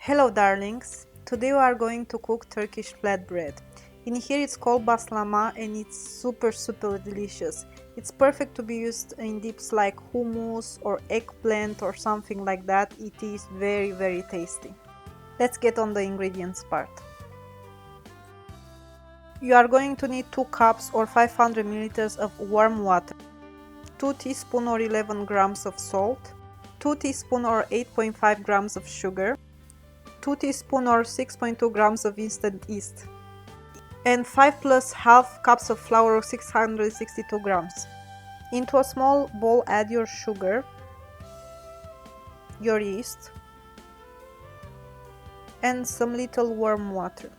Hello darlings, today we are going to cook Turkish flatbread. In here it's called Bazlama and it's super delicious. It's perfect to be used in dips like hummus or eggplant or something like that. It is very tasty. Let's get on the ingredients part. You are going to need 2 cups or 500 milliliters of warm water, 2 teaspoons or 11 grams of salt, 2 teaspoons or 8.5 grams of sugar, 2 teaspoons or 6.2 grams of instant yeast, and 5 plus half cups of flour of 662 grams. Into a small bowl add your sugar, your yeast, and some little warm water.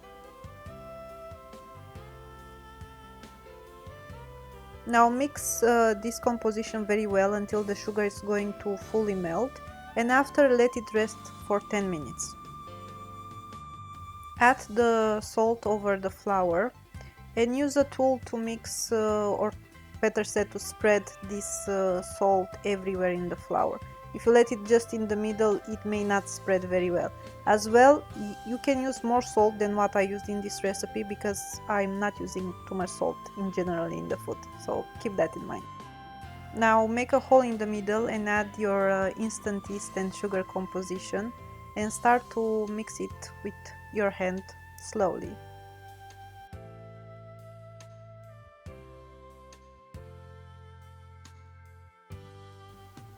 Now mix this composition very well until the sugar is going to fully melt, and after let it rest for 10 minutes. Add the salt over the flour and use a tool to mix or better said to spread this salt everywhere in the flour. If you let it just in the middle, it may not spread very well. As well, you can use more salt than what I used in this recipe because I'm not using too much salt in general in the food, so keep that in mind. Now make a hole in the middle and add your instant yeast and sugar composition and start to mix it with your hand slowly.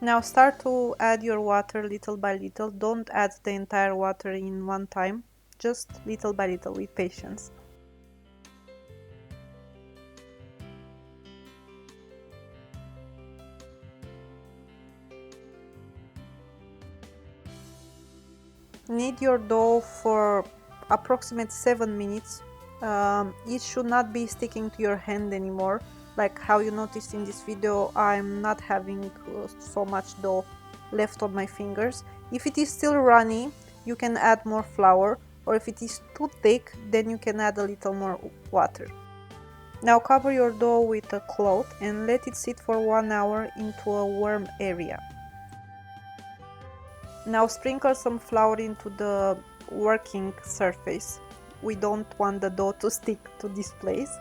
Now start to add your water little by little. Don't add the entire water in one time, just little by little with patience. Knead your dough for approximately 7 minutes. It should not be sticking to your hand anymore. Like how you noticed in this video, I'm not having so much dough left on my fingers. If it is still runny, you can add more flour, or if it is too thick, then you can add a little more water. Now cover your dough with a cloth and let it sit for 1 hour into a warm area. Now sprinkle some flour into the working surface. We don't want the dough to stick to this place.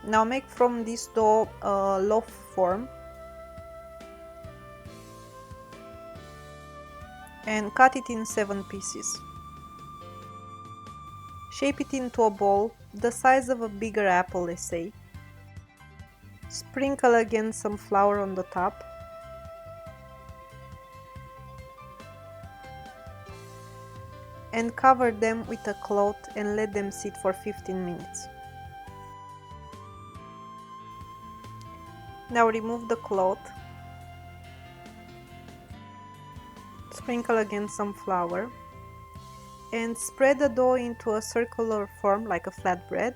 Now make from this dough a loaf form and cut it in 7 pieces. Shape it into a ball the size of a bigger apple, let's say. Sprinkle again some flour on the top. And cover them with a cloth and let them sit for 15 minutes. Now remove the cloth. Sprinkle again some flour and spread the dough into a circular form like a flatbread.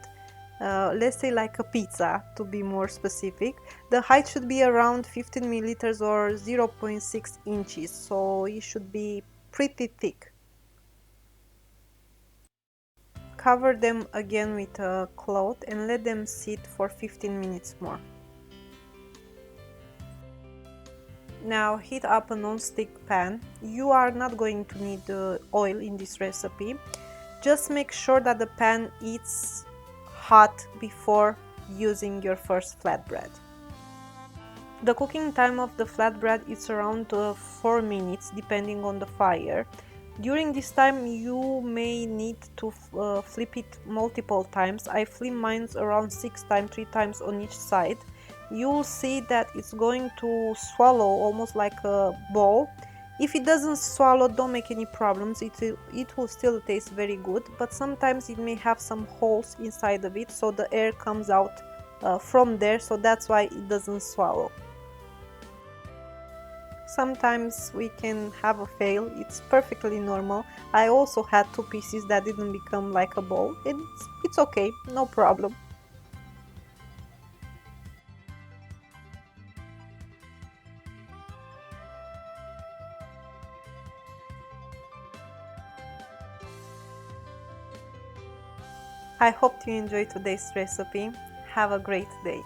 Let's say like a pizza to be more specific. The height should be around 15 milliliters or 0.6 inches, so it should be pretty thick. Cover them again with a cloth and let them sit for 15 minutes more. Now heat up a non-stick pan. You are not going to need oil in this recipe. Just make sure that the pan is hot before using your first flatbread. The cooking time of the flatbread is around 4 minutes depending on the fire. During this time you may need to flip it multiple times. I flip mine around 6 times, 3 times on each side. You'll see that it's going to swallow almost like a ball. If it doesn't swallow, don't make any problems. It will still taste very good, but sometimes it may have some holes inside of it, so the air comes out from there, so that's why it doesn't swallow. Sometimes we can have a fail. It's perfectly normal. I also had 2 pieces that didn't become like a ball, and it's okay, no problem. I hope you enjoyed today's recipe. Have a great day.